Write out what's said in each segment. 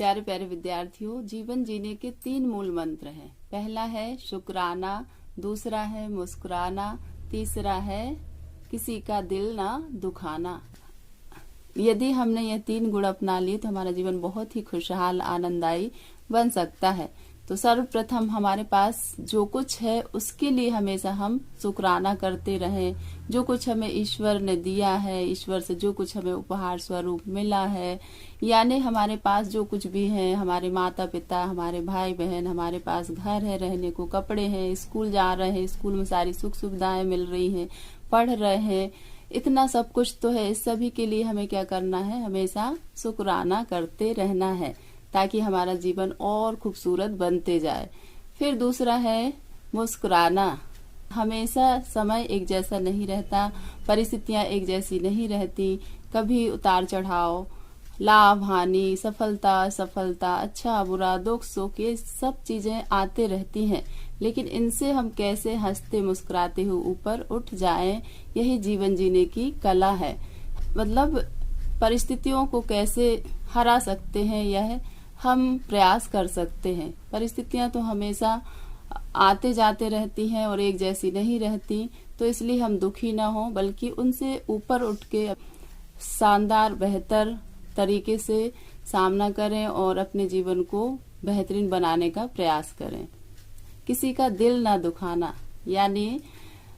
प्यारे प्यारे विद्यार्थियों, जीवन जीने के 3 मूल मंत्र हैं। पहला है शुक्राना, दूसरा है मुस्कुराना, तीसरा है किसी का दिल ना दुखाना। यदि हमने ये 3 गुण अपना लिए तो हमारा जीवन बहुत ही खुशहाल आनंददायी बन सकता है। तो सर्वप्रथम हमारे पास जो कुछ है उसके लिए हमेशा हम शुक्राना करते रहें। जो कुछ हमें ईश्वर ने दिया है, ईश्वर से जो कुछ हमें उपहार स्वरूप मिला है, यानी हमारे पास जो कुछ भी है, हमारे माता पिता, हमारे भाई बहन, हमारे पास घर है, रहने को कपड़े हैं, स्कूल जा रहे हैं, स्कूल में सारी सुख सुविधाएं मिल रही हैं, पढ़ रहे हैं, इतना सब कुछ तो है। इस सभी के लिए हमें क्या करना है? हमेशा शुक्राना करते रहना है ताकि हमारा जीवन और खूबसूरत बनते जाए। फिर दूसरा है मुस्कुराना। हमेशा समय एक जैसा नहीं रहता, परिस्थितियां एक जैसी नहीं रहती, कभी उतार चढ़ाव, लाभ हानि, सफलता असफलता, अच्छा बुरा, दुख सुख, ये सब चीजें आते रहती हैं। लेकिन इनसे हम कैसे हंसते मुस्कुराते हुए ऊपर उठ जाएं, यही जीवन जीने की कला है। मतलब परिस्थितियों को कैसे हरा सकते हैं, यह हम प्रयास कर सकते हैं। परिस्थितियां तो हमेशा आते जाते रहती हैं और एक जैसी नहीं रहती, तो इसलिए हम दुखी ना हो, बल्कि उनसे ऊपर उठ के शानदार बेहतर तरीके से सामना करें और अपने जीवन को बेहतरीन बनाने का प्रयास करें। किसी का दिल ना दुखाना, यानी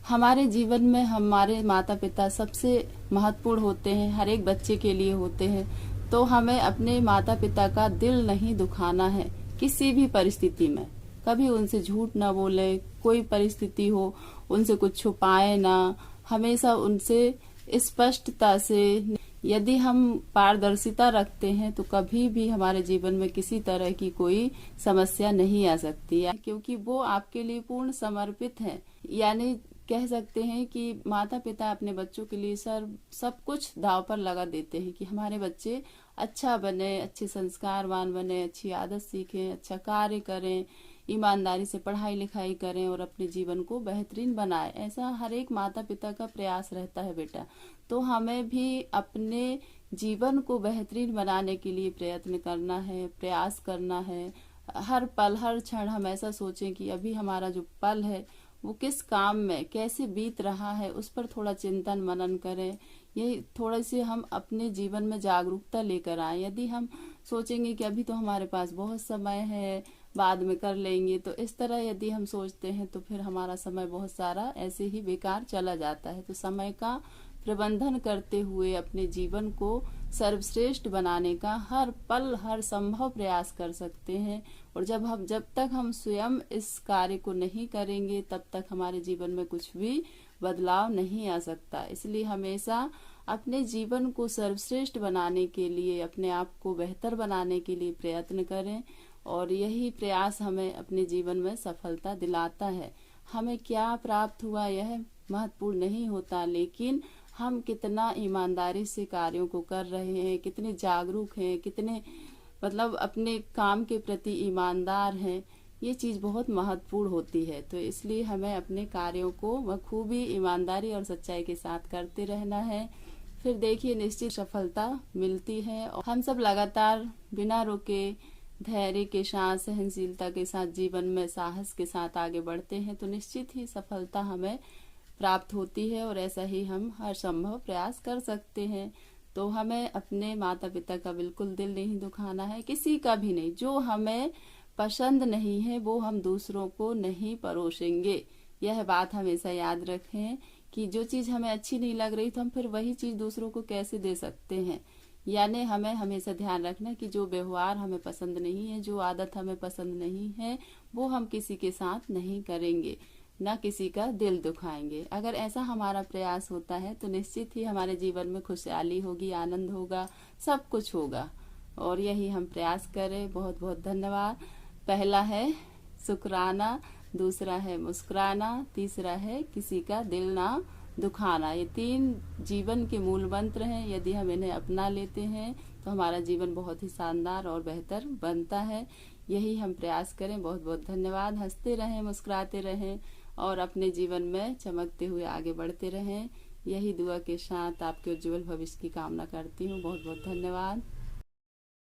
हमारे जीवन में हमारे माता पिता सबसे महत्वपूर्ण होते हैं, हर एक बच्चे के लिए होते हैं। तो हमें अपने माता पिता का दिल नहीं दुखाना है किसी भी परिस्थिति में। कभी उनसे झूठ ना बोले, कोई परिस्थिति हो उनसे कुछ छुपाए ना, हमेशा उनसे स्पष्टता से। यदि हम पारदर्शिता रखते हैं तो कभी भी हमारे जीवन में किसी तरह की कोई समस्या नहीं आ सकती है, क्योंकि वो आपके लिए पूर्ण समर्पित हैं। यानी कह सकते हैं कि माता पिता अपने बच्चों के लिए सब कुछ दांव पर लगा देते हैं कि हमारे बच्चे अच्छा बने, अच्छे संस्कारवान बने, अच्छी आदत सीखें, अच्छा कार्य करें, ईमानदारी से पढ़ाई लिखाई करें और अपने जीवन को बेहतरीन बनाएं। ऐसा हर एक माता पिता का प्रयास रहता है बेटा। तो हमें भी अपने जीवन को बेहतरीन बनाने के लिए प्रयत्न करना है, प्रयास करना है। हर पल हर क्षण हम ऐसा सोचें कि अभी हमारा जो पल है वो किस काम में कैसे बीत रहा है, उस पर थोड़ा चिंतन मनन करें। ये थोड़े से हम अपने जीवन में जागरूकता लेकर आए। यदि हम सोचेंगे कि अभी तो हमारे पास बहुत समय है, बाद में कर लेंगे, तो इस तरह यदि हम सोचते हैं तो फिर हमारा समय बहुत सारा ऐसे ही बेकार चला जाता है। तो समय का प्रबंधन करते हुए अपने जीवन को सर्वश्रेष्ठ बनाने का हर पल हर संभव प्रयास कर सकते हैं। और जब तक हम स्वयं इस कार्य को नहीं करेंगे तब तक हमारे जीवन में कुछ भी बदलाव नहीं आ सकता। इसलिए हमेशा अपने जीवन को सर्वश्रेष्ठ बनाने के लिए, अपने आप को बेहतर बनाने के लिए प्रयत्न करें और यही प्रयास हमें अपने जीवन में सफलता दिलाता है। हमें क्या प्राप्त हुआ यह महत्वपूर्ण नहीं होता, लेकिन हम कितना ईमानदारी से कार्यों को कर रहे हैं, कितने जागरूक हैं, कितने मतलब अपने काम के प्रति ईमानदार हैं, ये चीज बहुत महत्वपूर्ण होती है। तो इसलिए हमें अपने कार्यों को बखूबी ईमानदारी और सच्चाई के साथ करते रहना है। फिर देखिए निश्चित सफलता मिलती है। और हम सब लगातार बिना रुके धैर्य के साथ, सहनशीलता के साथ, जीवन में साहस के साथ आगे बढ़ते हैं तो निश्चित ही सफलता हमें प्राप्त होती है। और ऐसा ही हम हर संभव प्रयास कर सकते हैं। तो हमें अपने माता पिता का बिल्कुल दिल नहीं दुखाना है, किसी का भी नहीं। जो हमें पसंद नहीं है वो हम दूसरों को नहीं परोसेंगे। यह बात हमेशा याद रखें कि जो चीज हमें अच्छी नहीं लग रही तो हम फिर वही चीज दूसरों को कैसे दे सकते हैं। यानी हमें हमेशा ध्यान रखना कि जो व्यवहार हमें पसंद नहीं है, जो आदत हमें पसंद नहीं है, वो हम किसी के साथ नहीं करेंगे, ना किसी का दिल दुखाएंगे। अगर ऐसा हमारा प्रयास होता है तो निश्चित ही हमारे जीवन में खुशहाली होगी, आनंद होगा, सब कुछ होगा। और यही हम प्रयास करें। बहुत बहुत धन्यवाद। पहला है शुक्राना, दूसरा है मुस्कुराना, तीसरा है किसी का दिल ना दुखाना। ये 3 जीवन के मूल मंत्र हैं। यदि हम इन्हें अपना लेते हैं तो हमारा जीवन बहुत ही शानदार और बेहतर बनता है। यही हम प्रयास करें। बहुत बहुत धन्यवाद। हंसते रहें, मुस्कुराते रहें और अपने जीवन में चमकते हुए आगे बढ़ते रहें। यही दुआ के साथ आपके उज्जवल भविष्य की कामना करती हूँ। बहुत बहुत धन्यवाद।